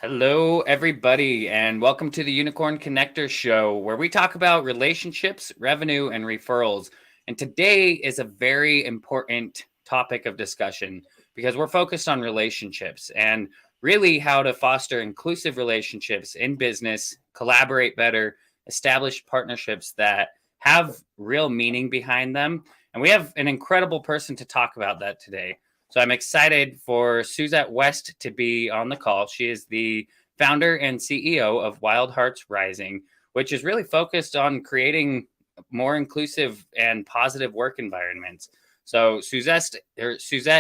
Hello, everybody, and welcome to the Unicorn Connector Show, where we talk about relationships, revenue, and referrals. And today is a very important topic of discussion because we're focused on relationships and really how to foster inclusive relationships in business, collaborate better, establish partnerships that have real meaning behind them. And we have an incredible person to talk about that today. So I'm excited for Suzette West to be on the call. She is the founder and CEO of Wild Hearts Rising, which is really focused on creating more inclusive and positive work environments. So Suzette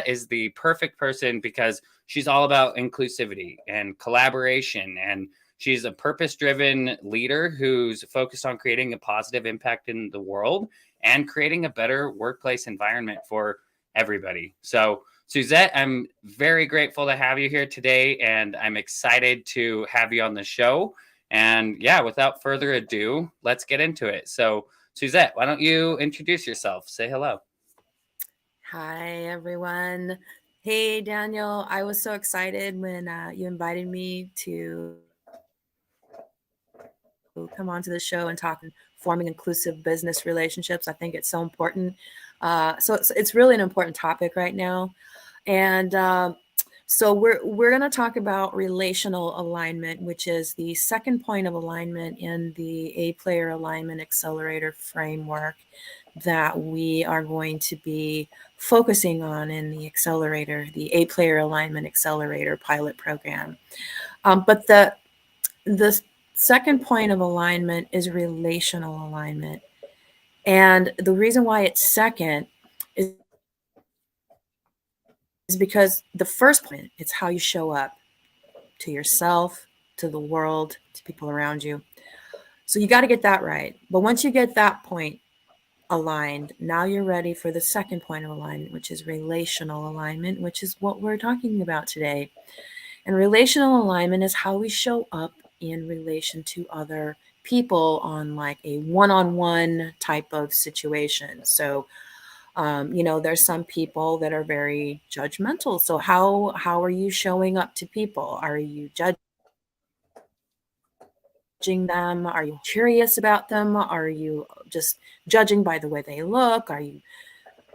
is the perfect person because she's all about inclusivity and collaboration, and she's a purpose-driven leader who's focused on creating a positive impact in the world and creating a better workplace environment for everybody. So Suzette, I'm very grateful to have you here today, and I'm excited to have you on the show. And yeah, without further ado, let's get into it. So, Suzette, why don't you introduce yourself? Say hello. Hi, everyone. Hey, Daniel. I was so excited when you invited me to come onto the show and talk forming inclusive business relationships. I think it's so important. So it's really an important topic right now. And so we're going to talk about relational alignment, which is the second point of alignment in the A-player alignment accelerator framework that we are going to be focusing on in the accelerator, the A-player alignment accelerator pilot program. But the second point of alignment is relational alignment. And the reason why it's second is because the first point, it's how you show up to yourself, to the world, to people around you. So you got to get that right. But once you get that point aligned, now you're ready for the second point of alignment, which is relational alignment, which is what we're talking about today. And relational alignment is how we show up in relation to other people on like a one-on-one type of situation. So there's some people that are very judgmental. So how are you showing up to people? Are you judging them? Are you curious about them? Are you just judging by the way they look? Are you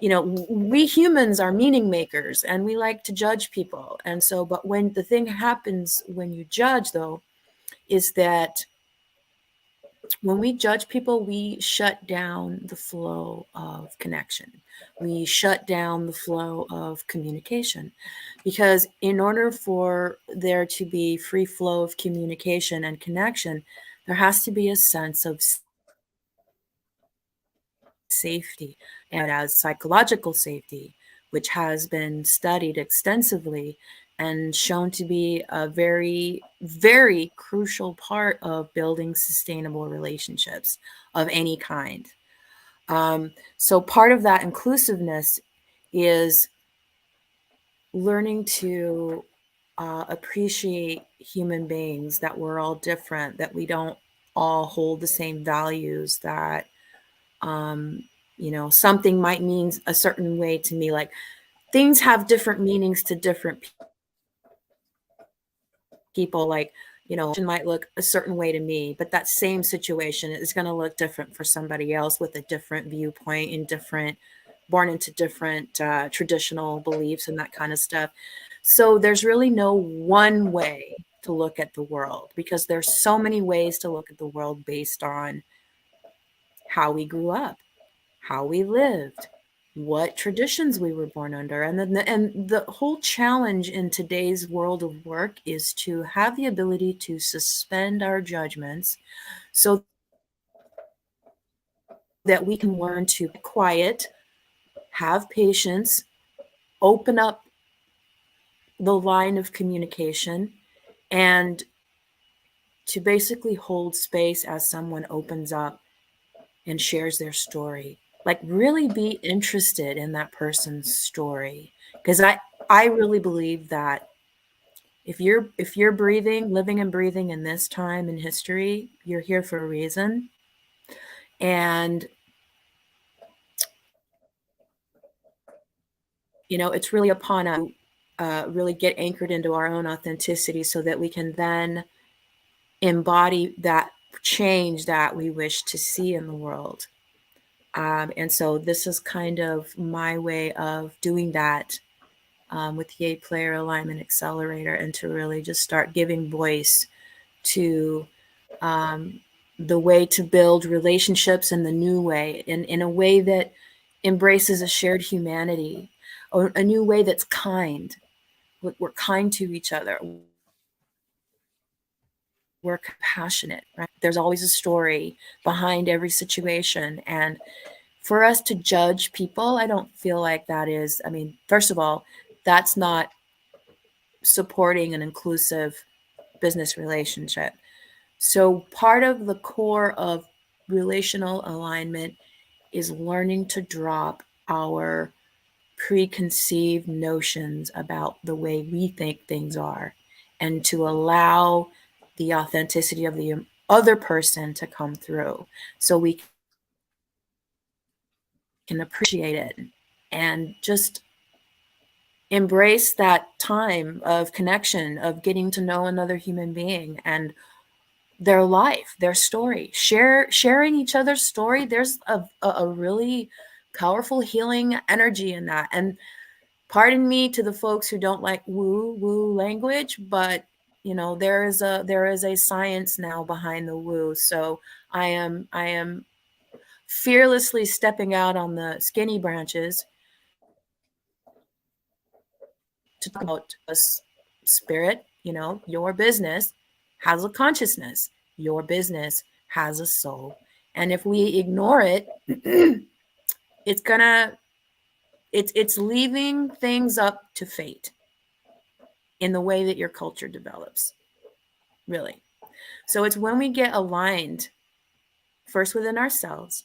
we humans are meaning makers and we like to judge people. And so, but when the thing happens when you judge, though, is that when we judge people, we shut down the flow of connection. We shut down the flow of communication. Because in order for there to be free flow of communication and connection, there has to be a sense of safety, and as psychological safety, which has been studied extensively and shown to be a very, very crucial part of building sustainable relationships of any kind. So part of that inclusiveness is learning to appreciate human beings, that we're all different, that we don't all hold the same values, that something might mean a certain way to me. Like things have different meanings to different people. Like, it might look a certain way to me, but that same situation is going to look different for somebody else with a different viewpoint and born into different traditional beliefs and that kind of stuff. So there's really no one way to look at the world because there's so many ways to look at the world based on how we grew up, how we lived, what traditions we were born under. And the whole challenge in today's world of work is to have the ability to suspend our judgments so that we can learn to be quiet, have patience, open up the line of communication, and to basically hold space as someone opens up and shares their story. Like really be interested in that person's story. Because I really believe that if you're breathing, living and breathing in this time in history, you're here for a reason. And it's really upon us really get anchored into our own authenticity so that we can then embody that change that we wish to see in the world. And so this is kind of my way of doing that with the 8-player alignment accelerator, and to really just start giving voice to um, the way to build relationships in the new way, in a way that embraces a shared humanity, or a new way that's kind. We're kind to each other. We're compassionate, right? There's always a story behind every situation. And for us to judge people, I don't feel like that is, I mean, first of all, that's not supporting an inclusive business relationship. So part of the core of relational alignment is learning to drop our preconceived notions about the way we think things are, and to allow the authenticity of the other person to come through so we can appreciate it and just embrace that time of connection, of getting to know another human being and their life, their story, sharing each other's story. There's a really powerful healing energy in that. And pardon me to the folks who don't like woo woo language, but there is a science now behind the woo. So I am fearlessly stepping out on the skinny branches to talk about us. Spirit, your business has a consciousness, your business has a soul, and if we ignore it, it's gonna it's leaving things up to fate in the way that your culture develops, really. So it's when we get aligned, first within ourselves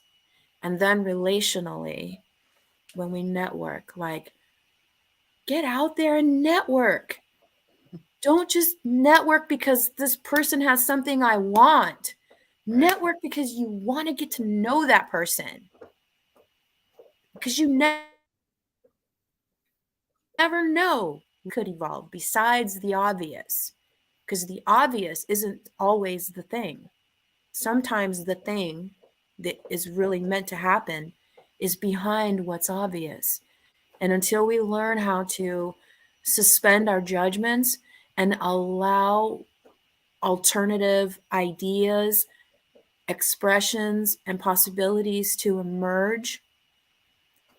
and then relationally, when we network, like, get out there and network. Don't just network because this person has something I want. Right. Network because you want to get to know that person. Because you never know what could evolve besides the obvious. Because the obvious isn't always the thing. Sometimes the thing that is really meant to happen is behind what's obvious. And until we learn how to suspend our judgments and allow alternative ideas, expressions, and possibilities to emerge,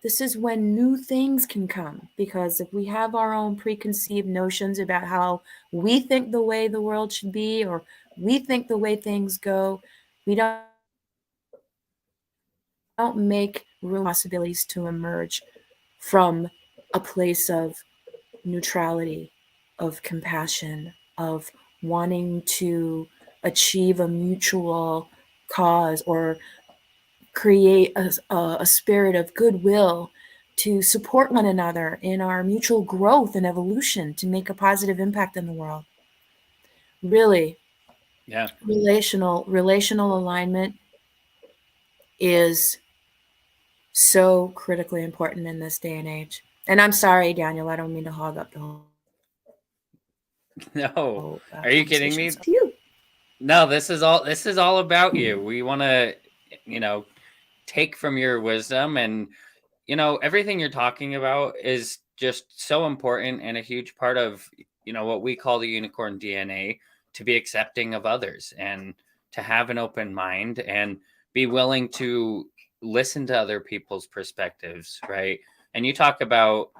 this is when new things can come. Because if we have our own preconceived notions about how we think the way the world should be, or we think the way things go, we don't make room possibilities to emerge from a place of neutrality, of compassion, of wanting to achieve a mutual cause, or create a spirit of goodwill to support one another in our mutual growth and evolution to make a positive impact in the world. Really, Yeah. relational alignment is so critically important in this day and age. And I'm sorry, Daniel, I don't mean to hog up the No. whole Are you kidding conversation. me? So to you. No, this is all about you. We want to, you know, take from your wisdom, and everything you're talking about is just so important and a huge part of what we call the unicorn DNA, to be accepting of others and to have an open mind and be willing to listen to other people's perspectives, right? And you talk about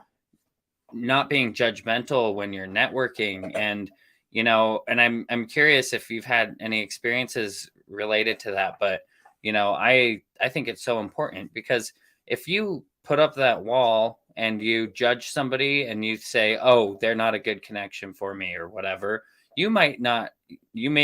not being judgmental when you're networking, and and I'm curious if you've had any experiences related to that. But I think it's so important, because if you put up that wall and you judge somebody and you say, oh, they're not a good connection for me or whatever, you may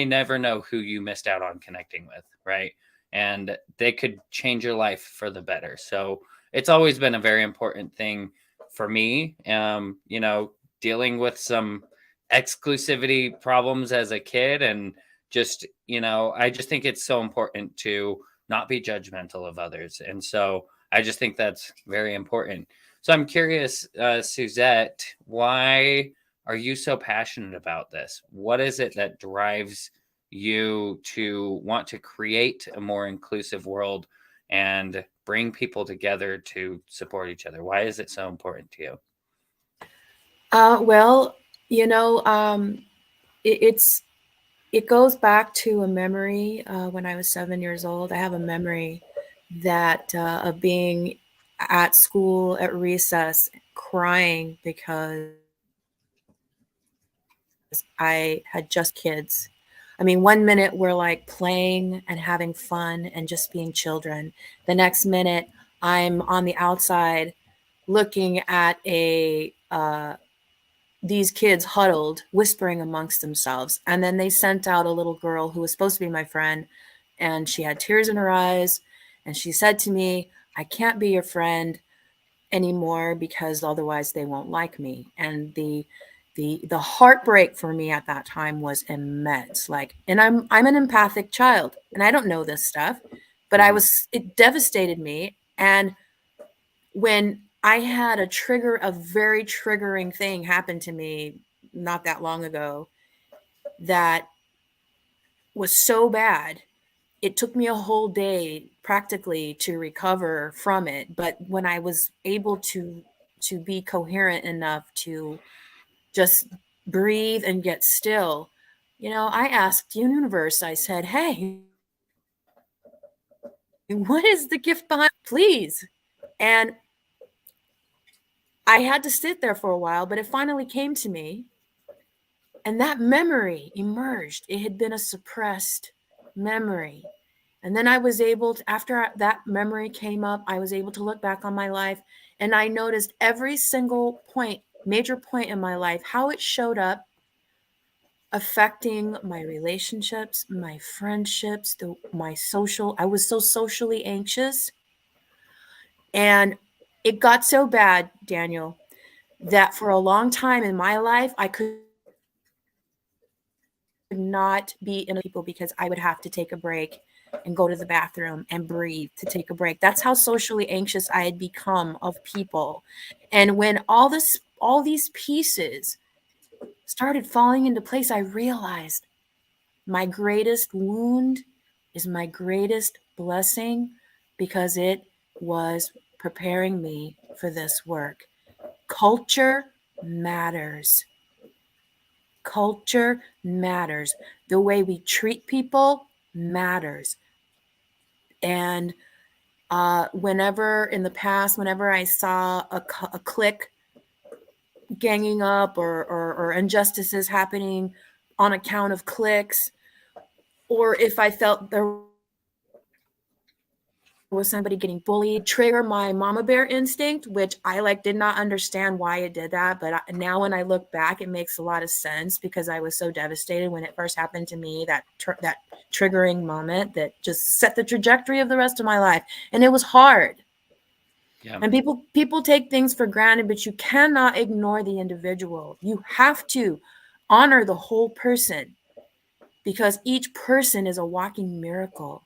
never know who you missed out on connecting with, right? And they could change your life for the better. So it's always been a very important thing for me. Dealing with some exclusivity problems as a kid, and just, I just think it's so important to not be judgmental of others. And so I just think that's very important. So I'm curious, Suzette, why are you so passionate about this? What is it that drives you to want to create a more inclusive world and bring people together to support each other? Why is it so important to you? Well, you know, it's it goes back to a memory when I was 7 years old. I have a memory that of being at school at recess, crying because I had just kids. I mean, one minute we're like playing and having fun and just being children. The next minute I'm on the outside looking at a these kids huddled, whispering amongst themselves. And then they sent out a little girl who was supposed to be my friend, and she had tears in her eyes. And she said to me, I can't be your friend anymore because otherwise they won't like me. And the heartbreak for me at that time was immense. Like, and I'm an empathic child and I don't know this stuff, but Mhm. it devastated me. And when I had a very triggering thing happen to me not that long ago that was so bad, it took me a whole day practically to recover from it. But when I was able to be coherent enough to just breathe and get still, I asked the universe, I said, hey, what is the gift behind, please? And I had to sit there for a while, but it finally came to me. And that memory emerged. It had been a suppressed memory. And then I was able to, after that memory came up, I was able to look back on my life and I noticed every single point, major point in my life, how it showed up affecting my relationships, my friendships, I was so socially anxious. And it got so bad, Daniel, that for a long time in my life, I could not be in a people because I would have to take a break and go to the bathroom and breathe to take a break. That's how socially anxious I had become of people. And when all these pieces started falling into place, I realized my greatest wound is my greatest blessing because it was preparing me for this work. Culture matters. Culture matters. The way we treat people matters. And whenever in the past, whenever I saw a clique ganging up or injustices happening on account of cliques, or if I felt there was somebody getting bullied, trigger my mama bear instinct, which I like did not understand why it did that. But now when I look back, it makes a lot of sense because I was so devastated when it first happened to me, that triggering moment that just set the trajectory of the rest of my life. And it was hard. Yeah. And people take things for granted, but you cannot ignore the individual. You have to honor the whole person because each person is a walking miracle,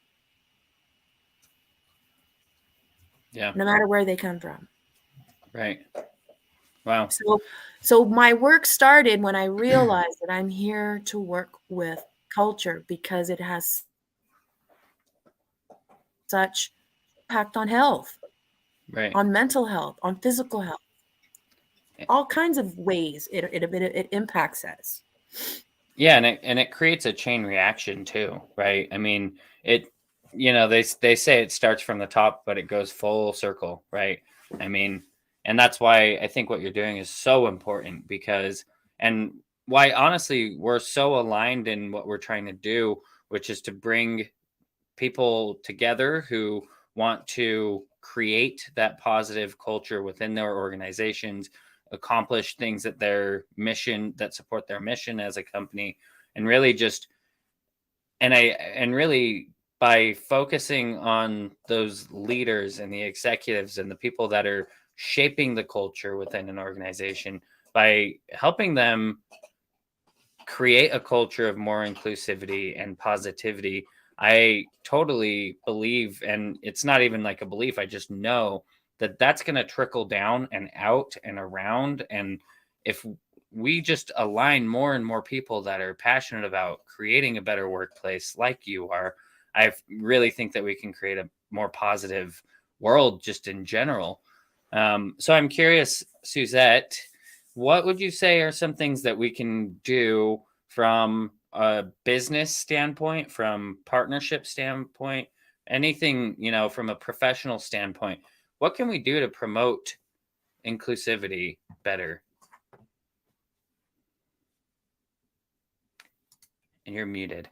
Yeah. no matter where they come from. Right. Wow. So my work started when I realized that I'm here to work with culture because it has such impact on health, Right. on mental health, on physical health, all kinds of ways it impacts us. Yeah, and it creates a chain reaction too, right? I mean, it they say it starts from the top, but it goes full circle, right? I mean, and that's why I think what you're doing is so important because and why honestly we're so aligned in what we're trying to do, which is to bring people together who want to create that positive culture within their organizations, accomplish things that their mission that support their mission as a company, and really just and really by focusing on those leaders and the executives and the people that are shaping the culture within an organization by helping them create a culture of more inclusivity and positivity. I totally believe, and it's not even like a belief, I just know that's going to trickle down and out and around. And if we just align more and more people that are passionate about creating a better workplace like you are, I really think that we can create a more positive world just in general. So I'm curious, Suzette, what would you say are some things that we can do from a business standpoint, from partnership standpoint, anything, from a professional standpoint? What can we do to promote inclusivity better? And you're muted.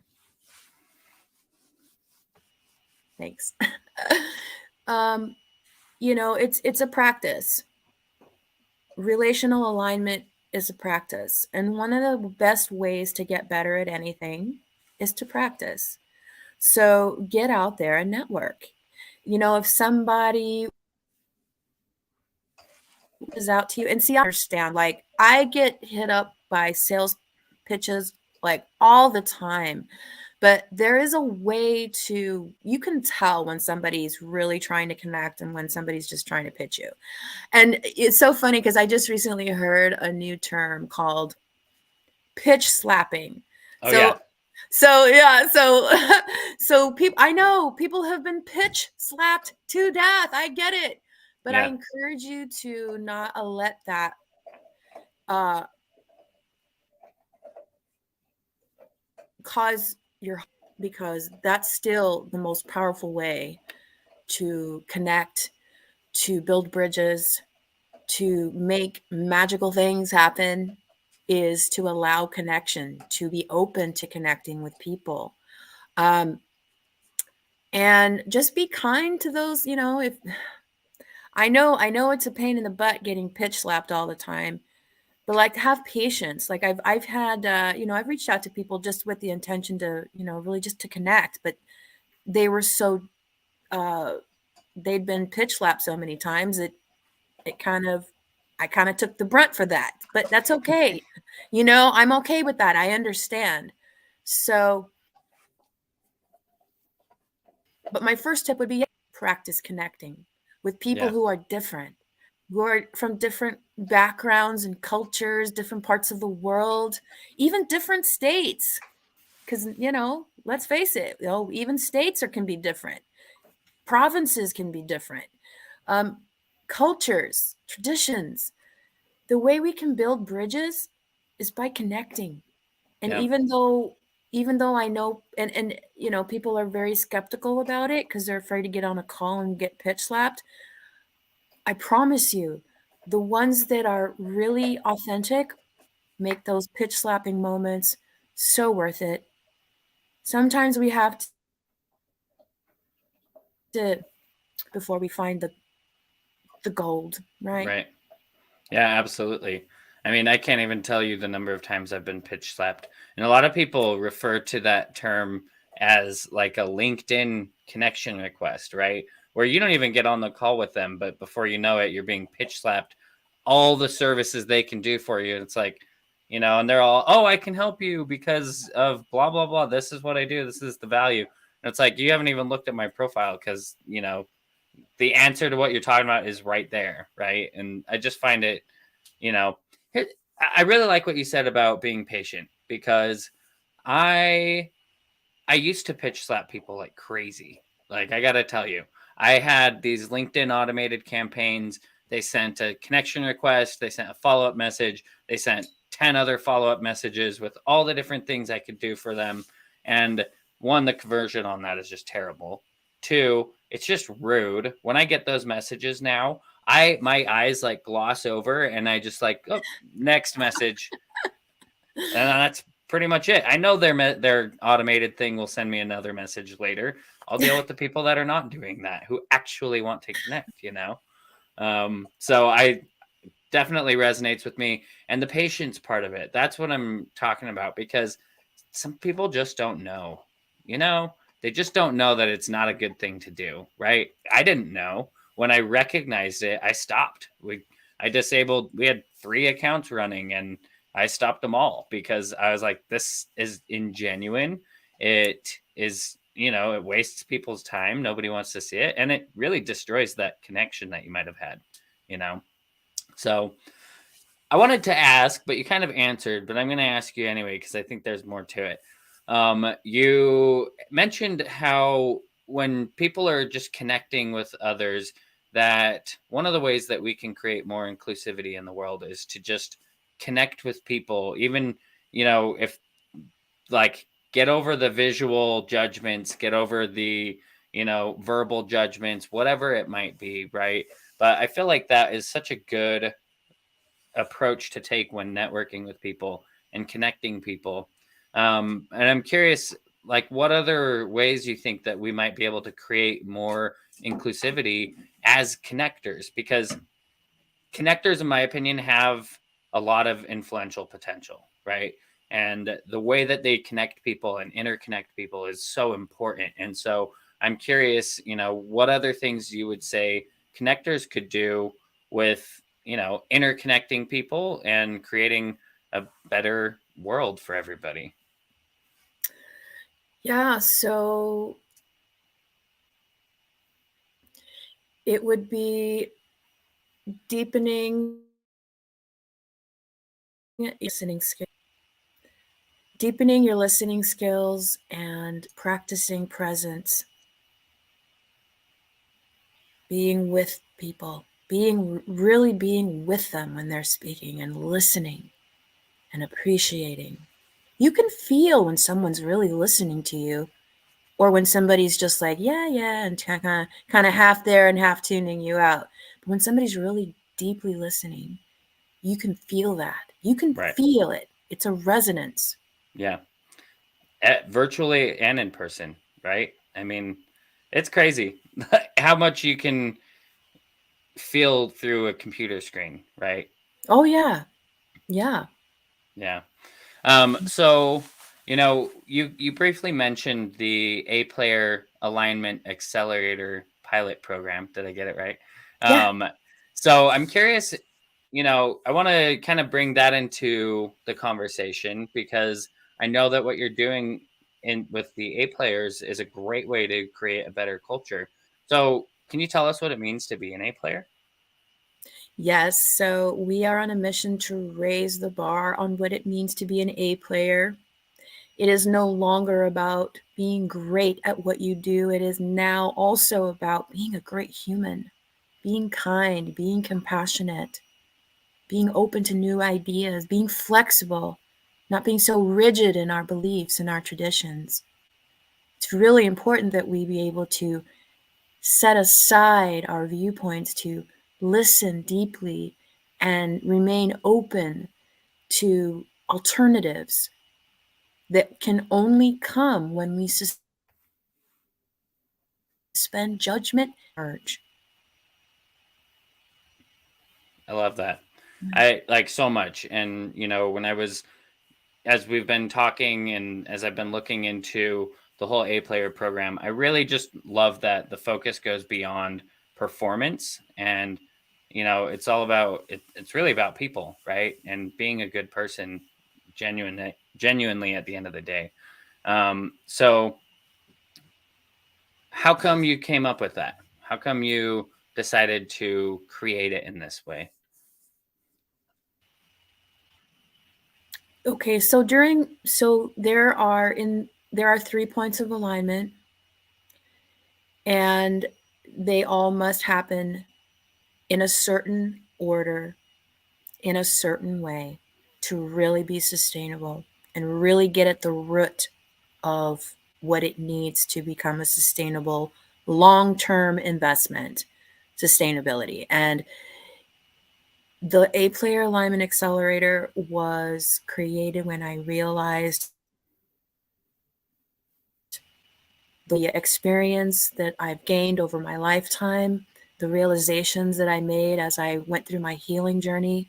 Thanks. It's a practice. Relational alignment is a practice. And one of the best ways to get better at anything is to practice. So get out there and network. If somebody is out to you, and see, I understand, like I get hit up by sales pitches like all the time. But there is a way you can tell when somebody's really trying to connect and when somebody's just trying to pitch you. And it's so funny because I just recently heard a new term called pitch slapping. Oh, so yeah. So people, I know people have been pitch slapped to death. I get it. But I encourage you to not let that cause because that's still the most powerful way to connect, to build bridges, to make magical things happen, is to allow connection, to be open to connecting with people. And just be kind to those, if I know it's a pain in the butt getting pitch slapped all the time, but like have patience. Like I've had, I've reached out to people just with the intention to, really just to connect, but they were so, they'd been pitch slapped so many times that I kind of took the brunt for that, but that's okay. I'm okay with that. I understand. So, but my first tip would be practice connecting with people who are different, who are from different backgrounds and cultures, different parts of the world, even different states. Because, let's face it, even states can be different. Provinces can be different. Cultures, traditions. The way we can build bridges is by connecting. And even though I know, and people are very skeptical about it because they're afraid to get on a call and get pitch slapped, I promise you, the ones that are really authentic make those pitch slapping moments so worth it. Sometimes we have to before we find the gold, right? Right. Yeah, absolutely. I mean, I can't even tell you the number of times I've been pitch slapped. And a lot of people refer to that term as like a LinkedIn connection request, right? Where you don't even get on the call with them, but before you know it, you're being pitch slapped all the services they can do for you. It's like, and they're all, oh, I can help you because of blah, blah, blah. This is what I do. This is the value. And it's like, you haven't even looked at my profile because, the answer to what you're talking about is right there, right? And I just find it, I really like what you said about being patient because I used to pitch slap people like crazy. Like I got to tell you, I had these LinkedIn automated campaigns. They sent a connection request, they sent a follow-up message, they sent 10 other follow-up messages with all the different things I could do for them. And one, the conversion on that is just terrible. Two, it's just rude. When I get those messages now, my eyes like gloss over and I just like, oh, next message. And that's pretty much it. I know their automated thing will send me another message later. I'll deal with the people that are not doing that, who actually want to connect, So I definitely resonates with me. And the patience part of it, that's what I'm talking about, because some people just don't know, they just don't know that it's not a good thing to do, right? I didn't know. When I recognized it, I stopped. We had 3 accounts running and I stopped them all because I was like, this is ingenuine. It is it wastes people's time. Nobody wants to see it, and it really destroys that connection that you might have had, you know. So I wanted to ask, but you kind of answered, but I'm going to ask you anyway because I think there's more to it. You mentioned how when people are just connecting with others, that one of the ways that we can create more inclusivity in the world is to just connect with people, even, if like get over the visual judgments, get over the, verbal judgments, whatever it might be, right? But I feel like that is such a good approach to take when networking with people and connecting people. And I'm curious, like, what other ways you think that we might be able to create more inclusivity as connectors? Because connectors, in my opinion, have a lot of influential potential, right? And the way that they connect people and interconnect people is so important. And so I'm curious, what other things you would say connectors could do with, interconnecting people and creating a better world for everybody. Yeah, so it would be deepening listening skills, deepening your listening skills and practicing presence, being with people, being with them when they're speaking and listening and appreciating. You can feel when someone's really listening to you or when somebody's just like, yeah, yeah, and kind of half there and half tuning you out. But when somebody's really deeply listening, you can feel that. You can Right. feel it. It's a resonance. Yeah. Virtually and in person, right? I mean, it's crazy how much you can feel through a computer screen, right? Oh, yeah. Yeah. Yeah. So you briefly mentioned the A player alignment accelerator pilot program. Did I get it right? Yeah. Um, so I'm curious, I want to kind of bring that into the conversation because I know that what you're doing in with the A players is a great way to create a better culture. So can you tell us what it means to be an A player? Yes. So we are on a mission to raise the bar on what it means to be an A player. It is no longer about being great at what you do. It is now also about being a great human, being kind, being compassionate, being open to new ideas, being flexible, not being so rigid in our beliefs and our traditions. It's really important that we be able to set aside our viewpoints to listen deeply and remain open to alternatives that can only come when we suspend judgment and urge. I love that. I like so much. And, when I was as we've been talking and as I've been looking into the whole A player program, I really just love that the focus goes beyond performance and it's all about it's really about people, right? And being a good person genuinely at the end of the day. So how come you came up with that? How come you decided to create it in this way? Okay, so there are 3 points of alignment, and they all must happen in a certain order, in a certain way, to really be sustainable and really get at the root of what it needs to become a sustainable long-term investment, sustainability. And the A player alignment accelerator was created when I realized the experience that I've gained over my lifetime, the realizations that I made as I went through my healing journey.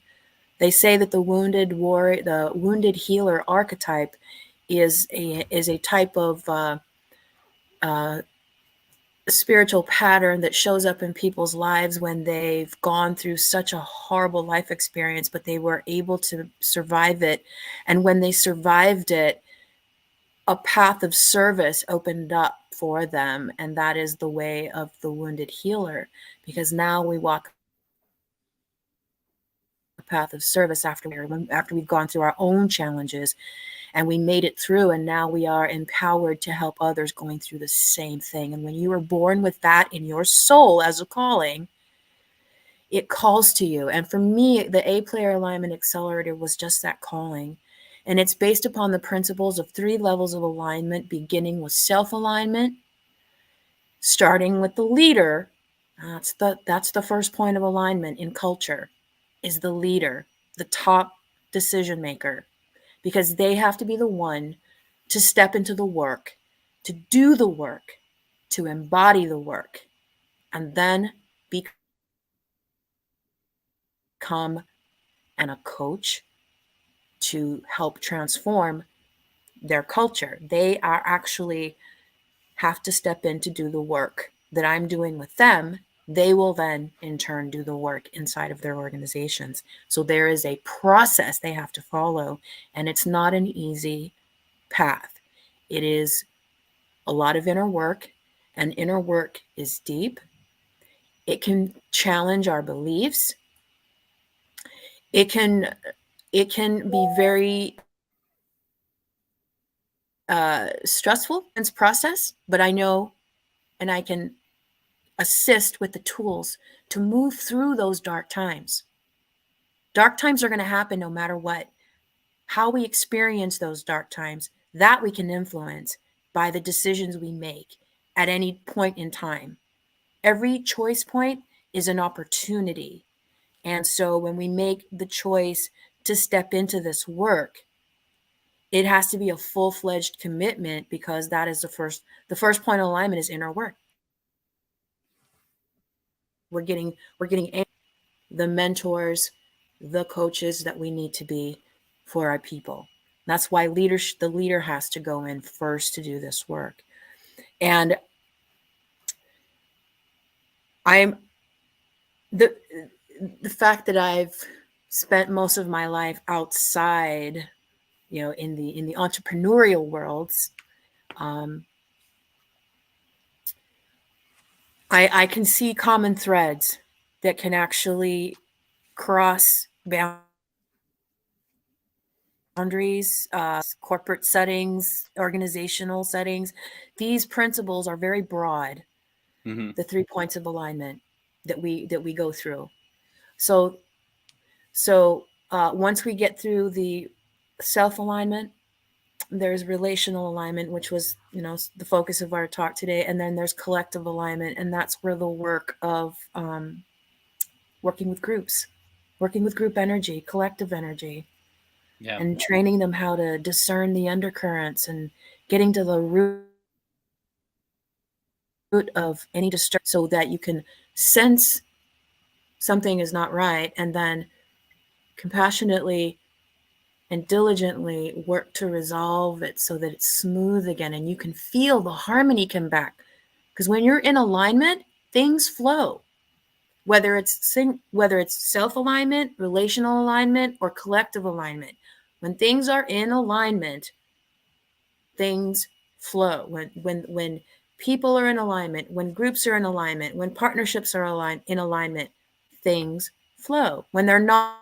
They say that the wounded healer archetype is a type of uh, spiritual pattern that shows up in people's lives when they've gone through such a horrible life experience, but they were able to survive it. And when they survived it, a path of service opened up for them, and that is the way of the wounded healer, because now we walk a path of service after we've gone through our own challenges and we made it through, and now we are empowered to help others going through the same thing. And when you were born with that in your soul as a calling, it calls to you. And for me, the A Player Alignment Accelerator was just that calling. And it's based upon the principles of 3 levels of alignment, beginning with self-alignment, starting with the leader. That's the first point of alignment in culture, is the leader, the top decision maker, because they have to be the one to step into the work, to do the work, to embody the work, and then become a coach to help transform their culture. They are actually have to step in to do the work that I'm doing with them. They will then in turn do the work inside of their organizations. So there is a process they have to follow, and it's not an easy path. It is a lot of inner work, and inner work is deep. It can challenge our beliefs. It can be very stressful in this process, but I know and I can assist with the tools to move through those dark times. Dark times are going to happen no matter what. How we experience those dark times, that we can influence by the decisions we make at any point in time. Every choice point is an opportunity. And so when we make the choice to step into this work, it has to be a full-fledged commitment, because that is the first point of alignment is inner work. We're getting the mentors, the coaches that we need to be for our people. That's why the leader has to go in first to do this work. And I'm the fact that I've spent most of my life outside, in the entrepreneurial worlds, I can see common threads that can actually cross boundaries, corporate settings, organizational settings. These principles are very broad. Mm-hmm. The 3 points of alignment that we go through. So once we get through the self alignment, there's relational alignment, which was the focus of our talk today, and then there's collective alignment, and that's where the work of working with groups, working with group energy, collective energy, Yeah. and training them how to discern the undercurrents and getting to the root of any disturbance, so that you can sense something is not right, and then compassionately and diligently work to resolve it so that it's smooth again and you can feel the harmony come back. Because when you're in alignment, things flow. Whether it's self-alignment, relational alignment, or collective alignment. When things are in alignment, things flow. When people are in alignment, when groups are in alignment, when partnerships are in alignment, things flow. When they're not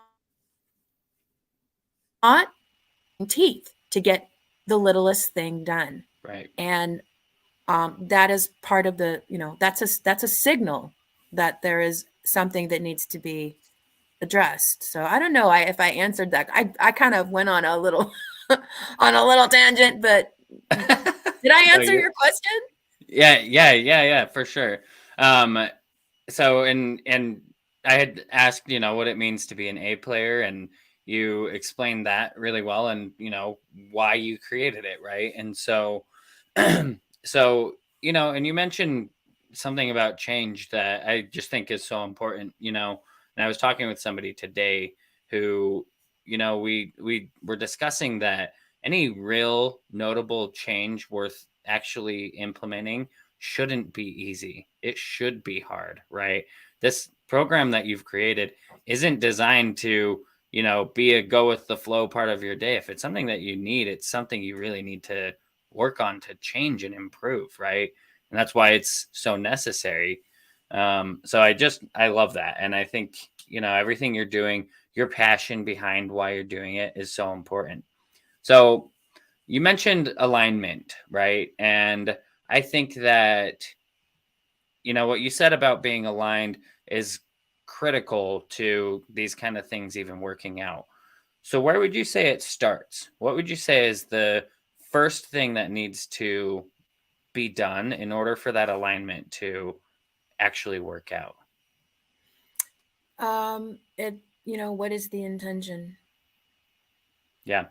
teeth to get the littlest thing done. Right. And that is part of the, that's a signal that there is something that needs to be addressed. So I don't know if I answered that. I kind of went on a little on a little tangent, but did I No, answer your question? yeah, for sure. So and I had asked, what it means to be an A player, and you explained that really well, and why you created it, right? And so so and you mentioned something about change that I just think is so important, and I was talking with somebody today who, we were discussing that any real notable change worth actually implementing shouldn't be easy. It should be hard, right? This program that you've created isn't designed to, be a go with the flow part of your day. If it's something that you need, it's something you really need to work on to change and improve, right? And that's why it's so necessary. So I love that. And I think, everything you're doing, your passion behind why you're doing it is so important. So you mentioned alignment, right? And I think that, what you said about being aligned is critical to these kind of things even working out. So where would you say it starts? What would you say is the first thing that needs to be done in order for that alignment to actually work out? It, what is the intention? Yeah.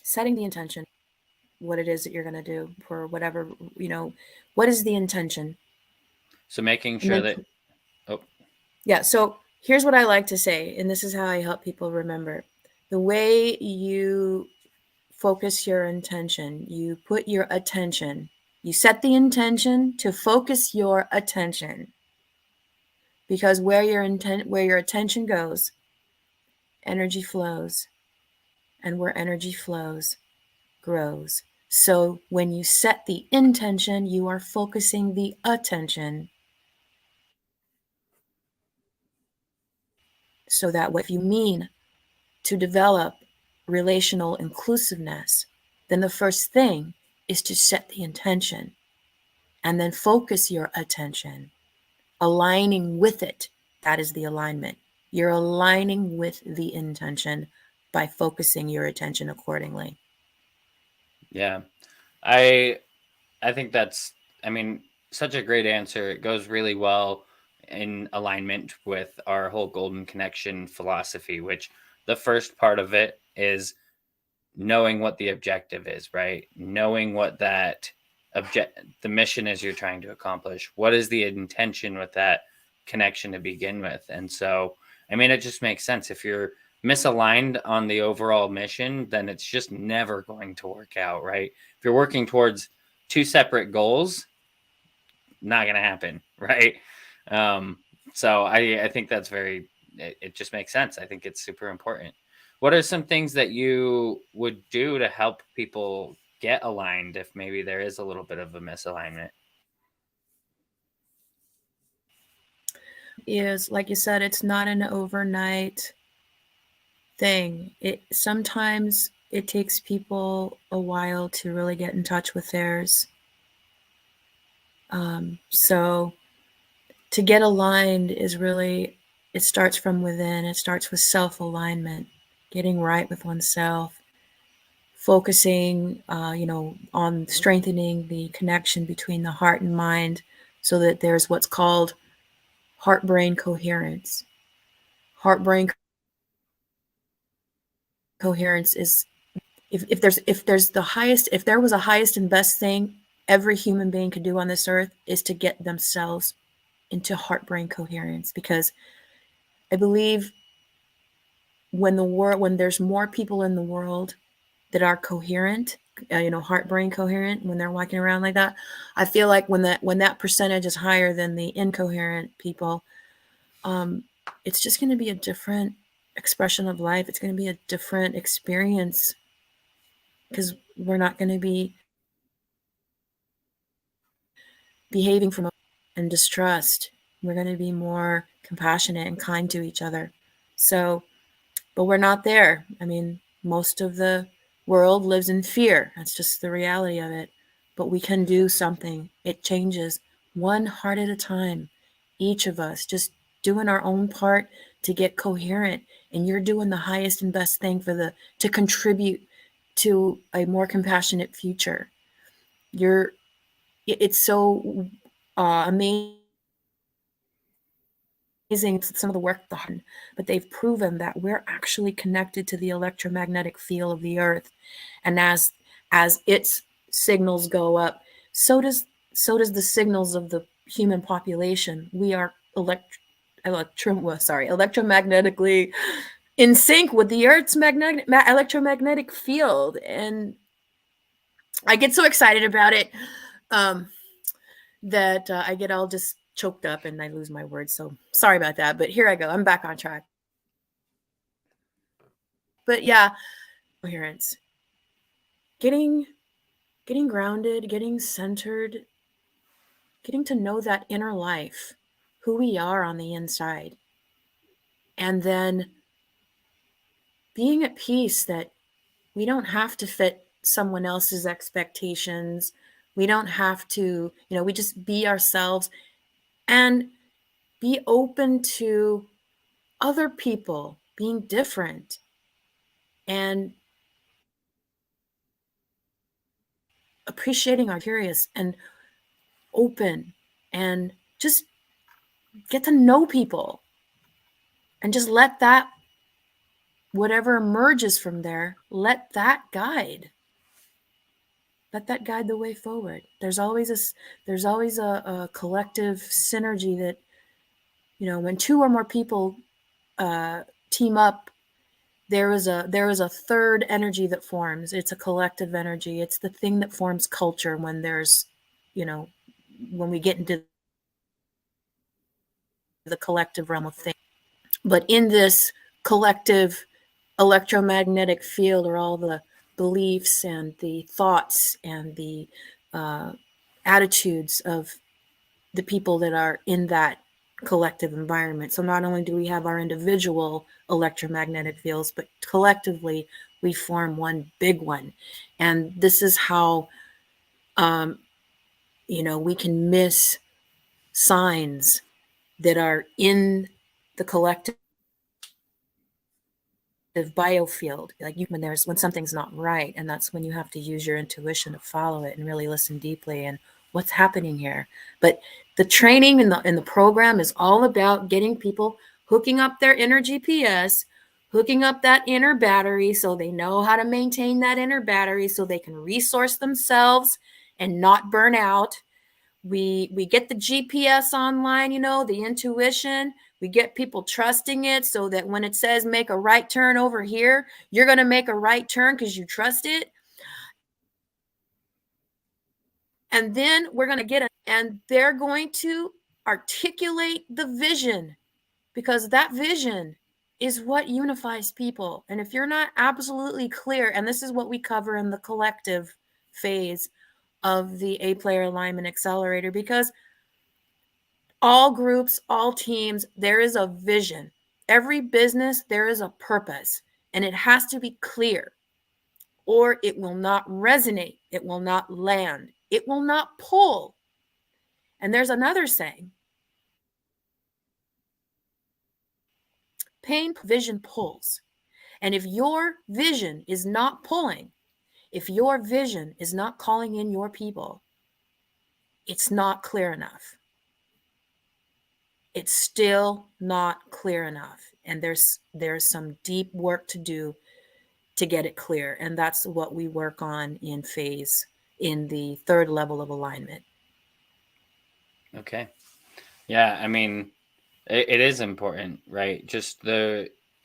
Setting the intention, what it is that you're going to do for whatever, what is the intention? So making And sure then, that, oh, yeah. So here's what I like to say, and this is how I help people remember. The way you focus your intention, you put your attention, you set the intention to focus your attention. Because where your attention goes, energy flows. And where energy flows, grows. So when you set the intention, you are focusing the attention. So that if you mean to develop relational inclusiveness, then the first thing is to set the intention and then focus your attention, aligning with it. That is the alignment. You're aligning with the intention by focusing your attention accordingly. yeah. I I think that's, I mean, such a great answer. It goes really well in alignment with our whole golden connection philosophy, which the first part of it is knowing what the objective is, right? Knowing what the mission is you're trying to accomplish. What is the intention with that connection to begin with? And so, I mean, it just makes sense. If you're misaligned on the overall mission, then it's just never going to work out, right? If you're working towards two separate goals, not going to happen, right? Um, so I think that's it just makes sense. I think it's super important. What are some things that you would do to help people get aligned if maybe there is a little bit of a misalignment? Is like you said, it's not an overnight thing. It sometimes it takes people a while to really get in touch with theirs. So to get aligned is really, it starts from within. It starts with self-alignment, getting right with oneself, focusing, on strengthening the connection between the heart and mind, so that there's what's called heart-brain coherence. Heart-brain coherence is, if there was a highest and best thing every human being could do on this earth, is to get themselves into heart-brain coherence. Because I believe when there's more people in the world that are coherent, heart-brain coherent, when they're walking around like that, I feel like when that percentage is higher than the incoherent people, um, it's just going to be a different expression of life. It's going to be a different experience, because we're not going to be behaving from and distrust. We're going to be more compassionate and kind to each other. So, but we're not there. I mean, most of the world lives in fear. That's just the reality of it. But we can do something. It changes one heart at a time. Each of us just doing our own part to get coherent. And you're doing the highest and best thing to contribute to a more compassionate future. It's so amazing, some of the work done, but they've proven that we're actually connected to the electromagnetic field of the earth, and as its signals go up, so does the signals of the human population. We are electromagnetically in sync with the earth's electromagnetic field, and I get so excited about it. Um, that I get all just choked up and I lose my words. So sorry about that. But here I go. I'm back on track. But yeah, coherence. getting grounded, getting centered, getting to know that inner life, who we are on the inside, and then being at peace that we don't have to fit someone else's expectations. We don't have to, we just be ourselves and be open to other people being different and appreciating our curious and open and just get to know people and just let that, whatever emerges from there, let that guide the way forward. There's always a collective synergy that, when two or more people team up, there is a third energy that forms. It's a collective energy. It's the thing that forms culture when there's, when we get into the collective realm of things. But in this collective electromagnetic field are all the beliefs and the thoughts and the attitudes of the people that are in that collective environment. So not only do we have our individual electromagnetic fields, but collectively we form one big one. And this is how, we can miss signs that are in the collective biofield, like when something's not right, and that's when you have to use your intuition to follow it and really listen deeply and what's happening here. But the training in the program is all about getting people hooking up their inner GPS, hooking up that inner battery so they know how to maintain that inner battery so they can resource themselves and not burn out. We get the GPS online, the intuition. We get people trusting it so that when it says make a right turn over here, you're going to make a right turn because you trust it. And then we're going to get it, and they're going to articulate the vision, because that vision is what unifies people. And if you're not absolutely clear, and this is what we cover in the collective phase of the 8-player alignment accelerator, because all groups, all teams, there is a vision. Every business, there is a purpose, and it has to be clear, or it will not resonate. It will not land. It will not pull. And there's another saying, pain, vision pulls. And if your vision is not pulling, if your vision is not calling in your people, it's not clear enough. It's still not clear enough. And there's some deep work to do to get it clear. And that's what we work on in the third level of alignment. Okay. Yeah. I mean, it is important, right? Just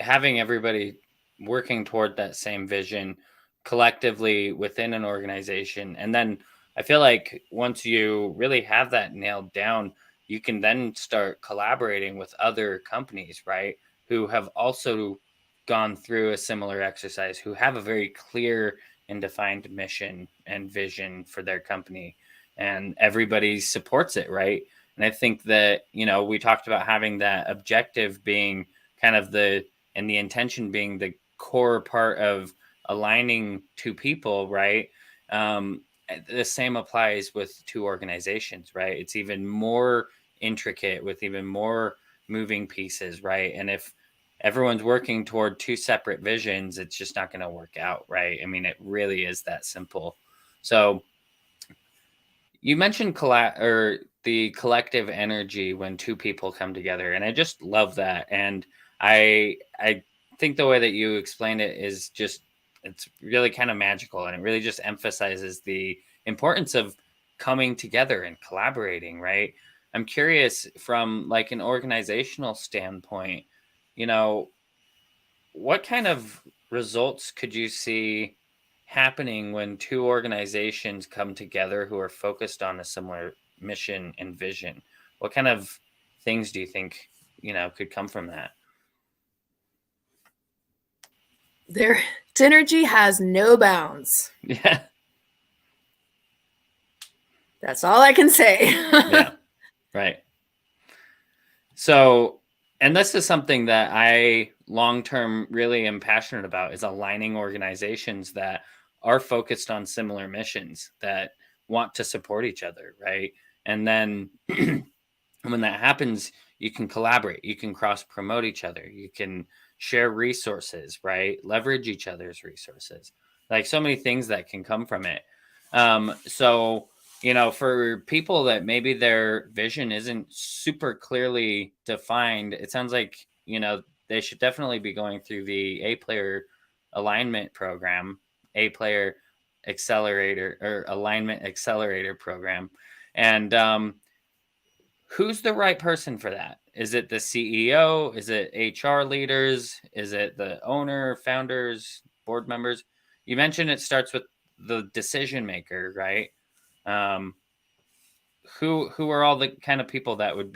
having everybody working toward that same vision collectively within an organization. And then I feel like once you really have that nailed down, you can then start collaborating with other companies, right? Who have also gone through a similar exercise, who have a very clear and defined mission and vision for their company. And everybody supports it, right? And I think that, we talked about having that objective being kind of and the intention being the core part of aligning two people, right? The same applies with two organizations, right? It's even more intricate with even more moving pieces, right? And if everyone's working toward two separate visions, it's just not going to work out, right? I mean, it really is that simple. So you mentioned the collective energy when two people come together, and I just love that. And I think the way that you explained it is it's really kind of magical, and it really just emphasizes the importance of coming together and collaborating, right? I'm curious from like an organizational standpoint, you know, what kind of results could you see happening when two organizations come together who are focused on a similar mission and vision? What kind of things do you think, could come from that? There Synergy has no bounds. Yeah. That's all I can say. Yeah. Right. So, and this is something that I long term really am passionate about, is aligning organizations that are focused on similar missions, that want to support each other, right? And then when that happens, you can collaborate, you can cross promote each other, you can share resources, right? Leverage each other's resources. Like so many things that can come from it. So, for people that maybe their vision isn't super clearly defined, it sounds like, they should definitely be going through the A player alignment program, A player accelerator or alignment accelerator program. And who's the right person for that? Is it the CEO? Is it HR leaders? Is it the owner, founders, board members? You mentioned it starts with the decision maker, right? Um, who are all the kind of people that would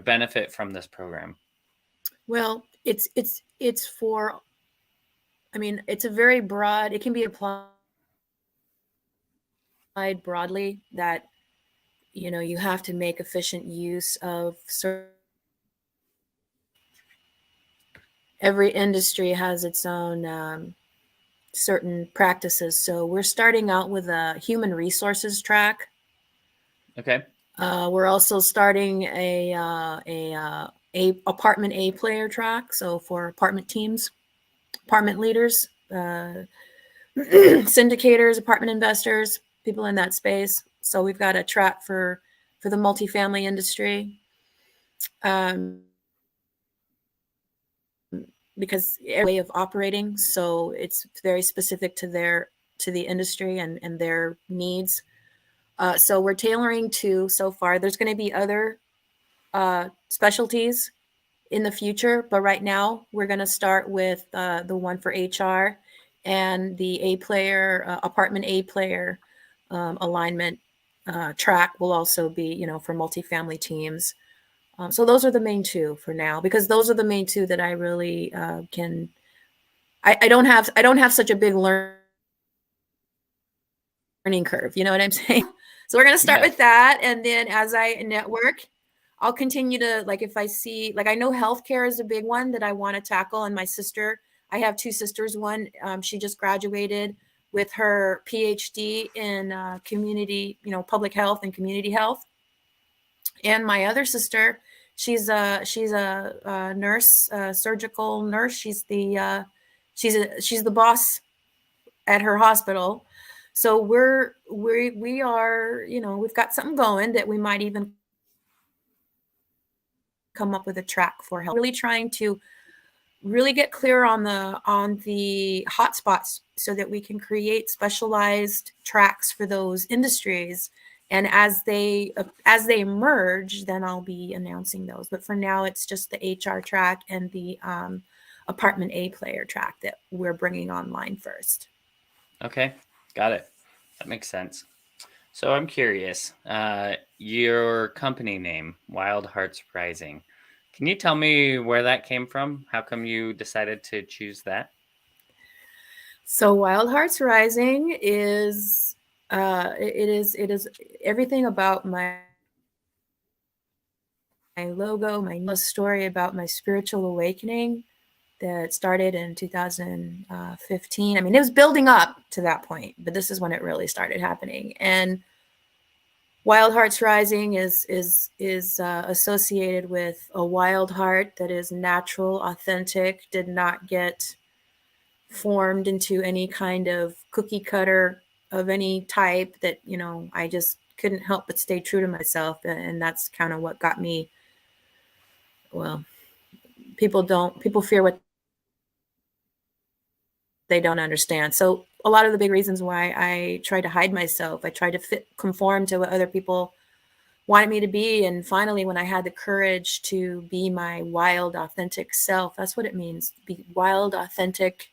benefit from this program? Well, it's for, I mean, it's a very broad, it can be applied broadly, that you have to make efficient use of every industry has its own certain practices. So we're starting out with a human resources track. Okay. We're also starting a apartment A player track. So for apartment teams, apartment leaders, syndicators, apartment investors, people in that space. So we've got a track for the multifamily industry. Because way of operating, so it's very specific to the industry and their needs. So we're tailoring to, so far there's going to be other specialties in the future, but right now we're going to start with the one for HR and the A player apartment A player alignment track will also be for multifamily teams. So those are the main two for now, because those are the main two that I really can. I don't have such a big learning curve. You know what I'm saying? So we're gonna start Yeah. with that, and then as I network, I'll continue to, like, if I see, like, I know healthcare is a big one that I want to tackle, and my sister. I have two sisters. One, she just graduated with her PhD in community, public health and community health. And my other sister, she's a nurse, surgical nurse. She's the boss at her hospital. So we are, we've got something going that we might even come up with a track for health. Really trying to really get clear on the hot spots so that we can create specialized tracks for those industries. And as they emerge, then I'll be announcing those. But for now, it's just the HR track and the apartment A player track that we're bringing online first. Okay. Got it. That makes sense. So I'm curious, your company name, Wild Hearts Rising. Can you tell me where that came from? How come you decided to choose that? So Wild Hearts Rising is it is everything about my logo, my story about my spiritual awakening that started in 2015. I mean, it was building up to that point, but this is when it really started happening. And Wild Hearts Rising is associated with a wild heart that is natural, authentic, did not get formed into any kind of cookie cutter of any type, that I just couldn't help but stay true to myself. And that's kind of what got me. Well, people fear what they don't understand. So a lot of the big reasons why I tried to hide myself, I tried to conform to what other people wanted me to be. And finally, when I had the courage to be my wild, authentic self, that's what it means. Be wild, authentic,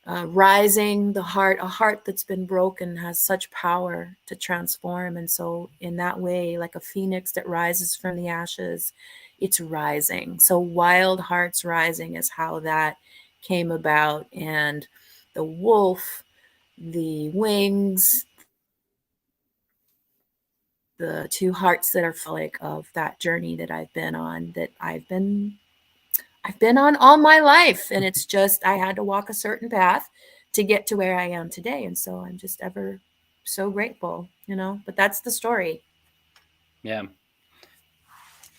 rising, a heart that's been broken has such power to transform. And so in that way, like a phoenix that rises from the ashes, it's rising. So Wild Hearts Rising is how that came about, and the wolf, the wings, the two hearts that are like of that journey that I've been on, that I've been on all my life. And it's just, I had to walk a certain path to get to where I am today. And so I'm just ever so grateful, but that's the story. Yeah.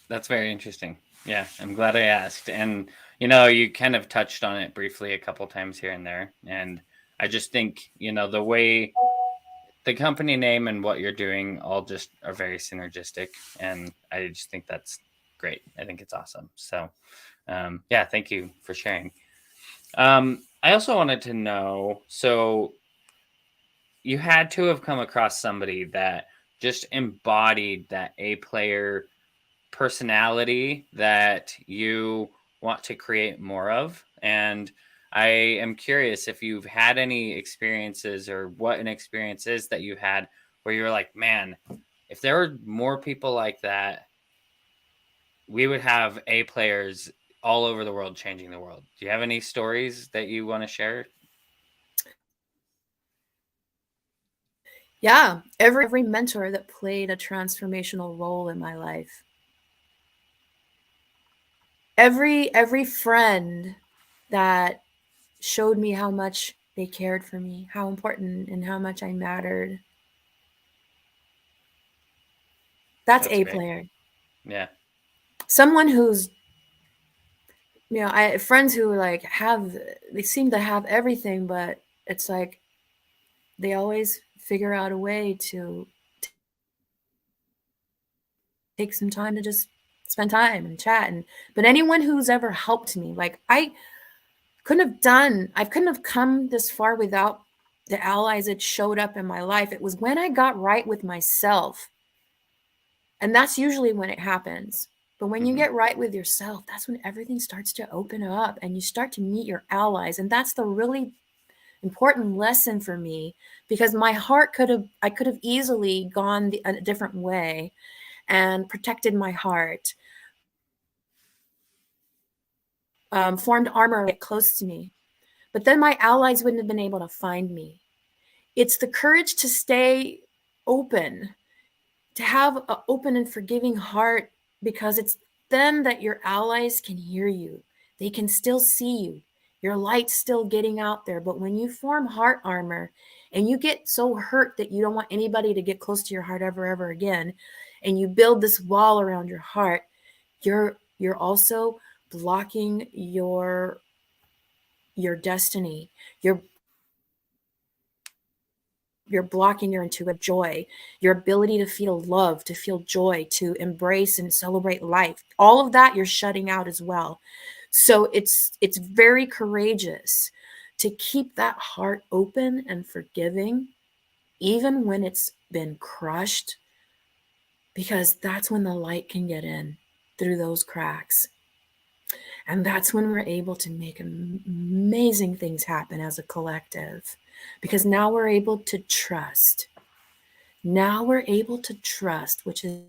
That's very interesting. Yeah, I'm glad I asked. And, you kind of touched on it briefly a couple times here and there. And I just think, the way the company name and what you're doing all just are very synergistic. And I just think that's great. I think it's awesome. So, yeah, thank you for sharing. I also wanted to know, so you had to have come across somebody that just embodied that A player personality that you want to create more of. And I am curious if you've had any experiences, or what an experience is that you had where you're like, man, if there were more people like that, we would have A players all over the world changing the world. Do you have any stories that you want to share? Yeah, every mentor that played a transformational role in my life. Every friend that showed me how much they cared for me, how important and how much I mattered. That's That's A great. player. Yeah. Someone who's, I friends who like they seem to have everything, but it's like they always figure out a way to take some time to just spend time and chat. But anyone who's ever helped me, like I couldn't have come this far without the allies that showed up in my life. It was when I got right with myself. And that's usually when it happens. But when you Mm-hmm. get right with yourself, that's when everything starts to open up and you start to meet your allies. And that's the really important lesson for me, because I could have easily gone a different way and protected my heart, formed armor get close to me. But then my allies wouldn't have been able to find me. It's the courage to stay open, to have an open and forgiving heart, because it's then that your allies can hear you. They can still see you. Your light's still getting out there. But when you form heart armor and you get so hurt that you don't want anybody to get close to your heart ever again, and you build this wall around your heart, you're also blocking your destiny. You're blocking your intuitive joy, your ability to feel love, to feel joy, to embrace and celebrate life. All of that you're shutting out as well. So it's very courageous to keep that heart open and forgiving, even when it's been crushed, because that's when the light can get in through those cracks. And that's when we're able to make amazing things happen as a collective, because now we're able to trust. Now we're able to trust, which is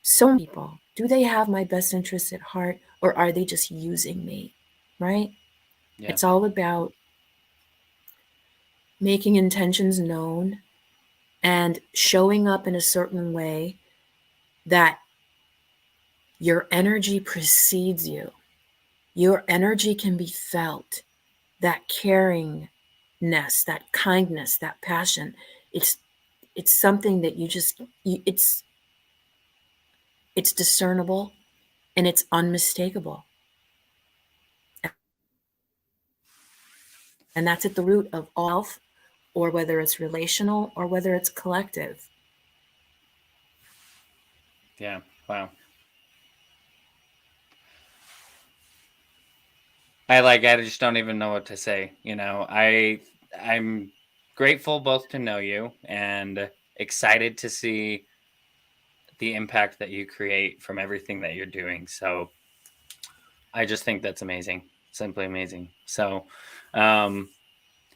so many people. Do they have my best interests at heart, or are they just using me? Right? Yeah. It's all about making intentions known and showing up in a certain way that your energy precedes you. Your energy can be felt. That caringness, that kindness, that passion. It's it's something that it's discernible and it's unmistakable. And that's at the root of all health, or whether it's relational or whether it's collective. Yeah. Wow. I just don't even know what to say. I'm grateful both to know you and excited to see the impact that you create from everything that you're doing. So I just think that's amazing, simply amazing. So, um,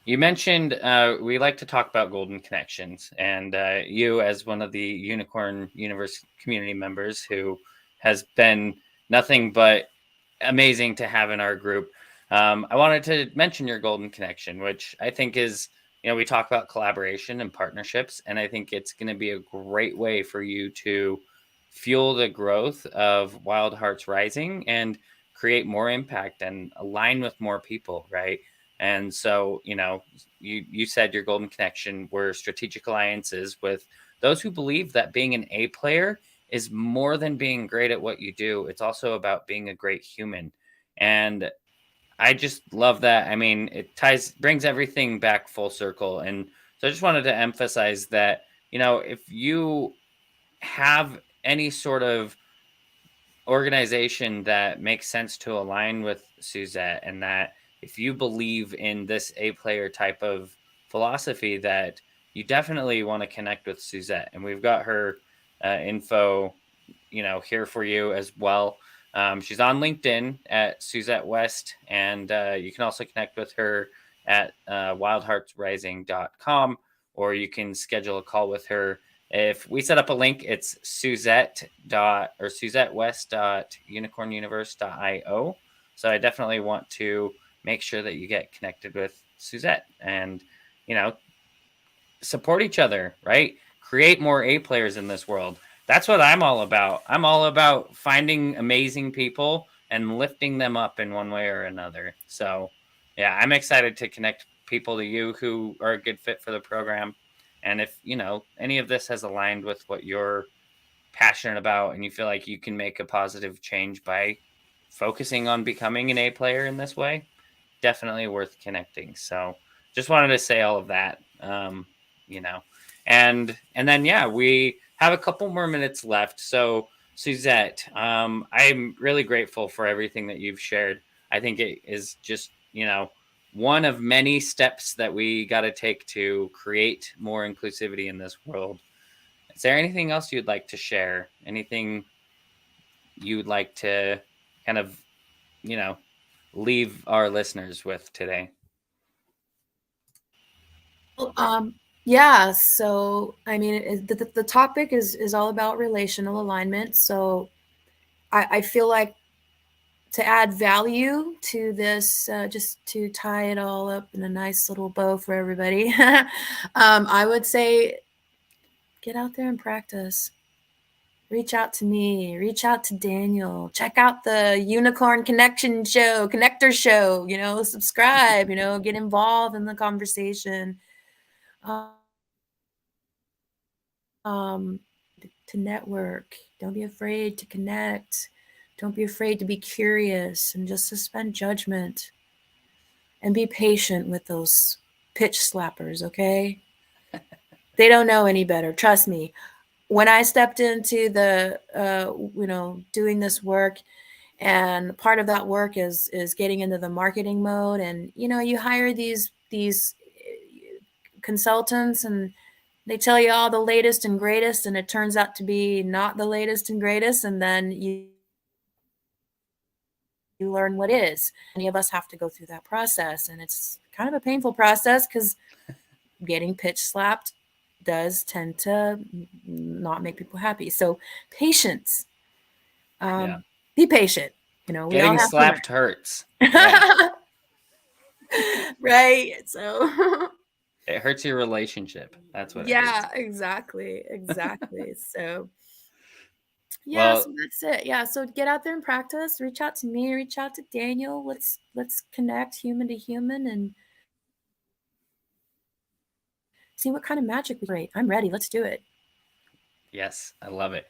you mentioned we like to talk about golden connections, and you, as one of the Unicorn Universe community members who has been nothing but amazing to have in our group. I wanted to mention your golden connection, which I think is, we talk about collaboration and partnerships, and I think it's going to be a great way for you to fuel the growth of Wild Hearts Rising and create more impact and align with more people, right? And so, you said your golden connection were strategic alliances with those who believe that being an A player is more than being great at what you do. It's also about being a great human. And I just love that. I mean, it brings everything back full circle. And so I just wanted to emphasize that, if you have any sort of organization that makes sense to align with Suzette, and that if you believe in this A player type of philosophy, that you definitely want to connect with Suzette. And we've got her info, here for you as well. She's on LinkedIn at Suzette West, and you can also connect with her at wildheartsrising.com, or you can schedule a call with her. If we set up a link, it's suzettewest.unicornuniverse.io. So I definitely want to make sure that you get connected with Suzette and, support each other, right? Create more A players in this world. That's what I'm all about. I'm all about finding amazing people and lifting them up in one way or another. So, yeah, I'm excited to connect people to you who are a good fit for the program. And if, any of this has aligned with what you're passionate about and you feel like you can make a positive change by focusing on becoming an A player in this way, definitely worth connecting. So just wanted to say all of that. You know, and then yeah, we have a couple more minutes left. So Suzette, I'm really grateful for everything that you've shared. I think it is just, one of many steps that we got to take to create more inclusivity in this world. Is there anything else you'd like to share? Anything you'd like to kind of, you know, leave our listeners with today? Well, yeah. So, I mean, the topic is all about relational alignment. So, I feel like to add value to this, just to tie it all up in a nice little bow for everybody, I would say get out there and practice. Reach out to me, reach out to Daniel, check out the Unicorn Connection Show, Connector Show, subscribe, get involved in the conversation. Um, to network. Don't be afraid to connect. Don't be afraid to be curious and just suspend judgment and be patient with those pitch slappers, okay? They don't know any better. Trust me. When I stepped into the, doing this work, and part of that work is getting into the marketing mode, and you hire these consultants, and they tell you all the latest and greatest, and it turns out to be not the latest and greatest, and then you learn what is. Many of us have to go through that process, and it's kind of a painful process because getting pitch slapped does tend to not make people happy. So patience, Yeah. be patient. We all Getting have slapped to hurts. Yeah. learn. Right. So It hurts your relationship. That's what it hurts. yeah, exactly. So yeah, Well, so that's it. Yeah, so get out there and practice. Reach out to me, reach out to Daniel. Let's connect human to human and see what kind of magic we create. I'm ready. Let's do it. yes, I love it.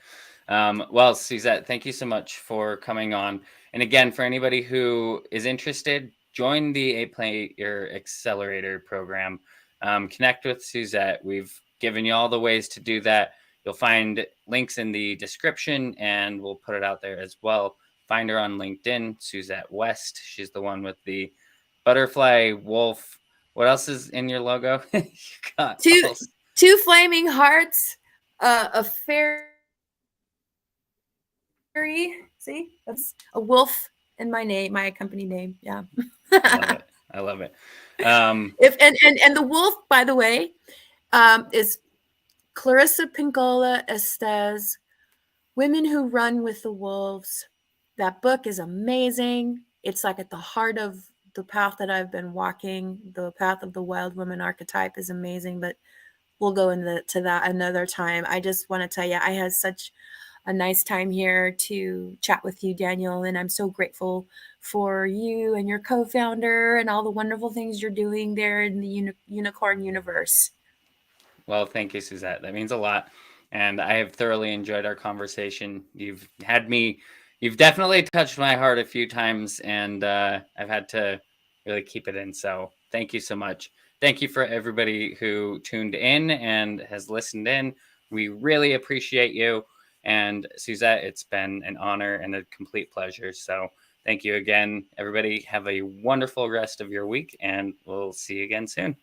Well, Suzette, thank you so much for coming on. And again, for anybody who is interested, join the A Player Accelerator program. Connect with Suzette. We've given you all the ways to do that. You'll find links in the description, and we'll put it out there as well. Find her on LinkedIn, Suzette West. She's the one with the butterfly wolf. What else is in your logo? You got Two all... two flaming hearts, a fairy. See, that's a wolf in my name, my company name. Yeah. I love it. I love it. If and the wolf, by the way, is Clarissa Pinkola Estes, Women Who Run with the Wolves. That book is amazing. It's like at the heart of the path that I've been walking. The path of the wild woman archetype is amazing, but we'll go into that another time. I just want to tell you, I had such a nice time here to chat with you, Daniel, and I'm so grateful for you and your co-founder and all the wonderful things you're doing there in the unicorn universe. Well, thank you, Suzette. That means a lot. And I have thoroughly enjoyed our conversation. You've definitely touched my heart a few times, and I've had to really keep it in. So thank you so much. Thank you for everybody who tuned in and has listened in. We really appreciate you. And Suzette, it's been an honor and a complete pleasure. So thank you again, everybody. Have a wonderful rest of your week, and we'll see you again soon.